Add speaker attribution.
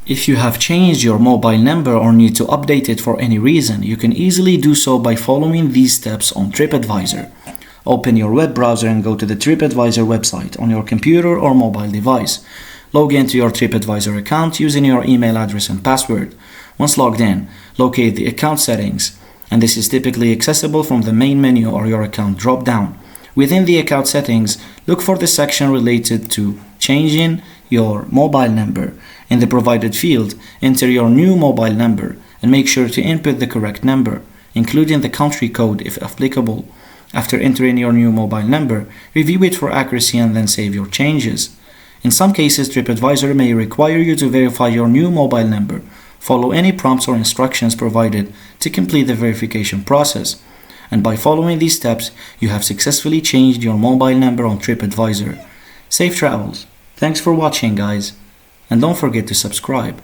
Speaker 1: If you have changed your mobile number or need to update it for any reason, you can easily do so by following these steps on TripAdvisor. Open your web browser and go to the TripAdvisor website on your computer or mobile device. Log into your TripAdvisor account using your email address and password. Once logged in, locate the account settings, and this is typically accessible from the main menu or your account drop-down. Within the account settings, look for the section related to changing your mobile number. In the provided field, enter your new mobile number and make sure to input the correct number, including the country code if applicable. After entering your new mobile number, review it for accuracy and then save your changes. In some cases, TripAdvisor may require you to verify your new mobile number. Follow any prompts or instructions provided to complete the verification process. And by following these steps, you have successfully changed your mobile number on TripAdvisor. Safe travels! Thanks for watching, guys, and don't forget to subscribe.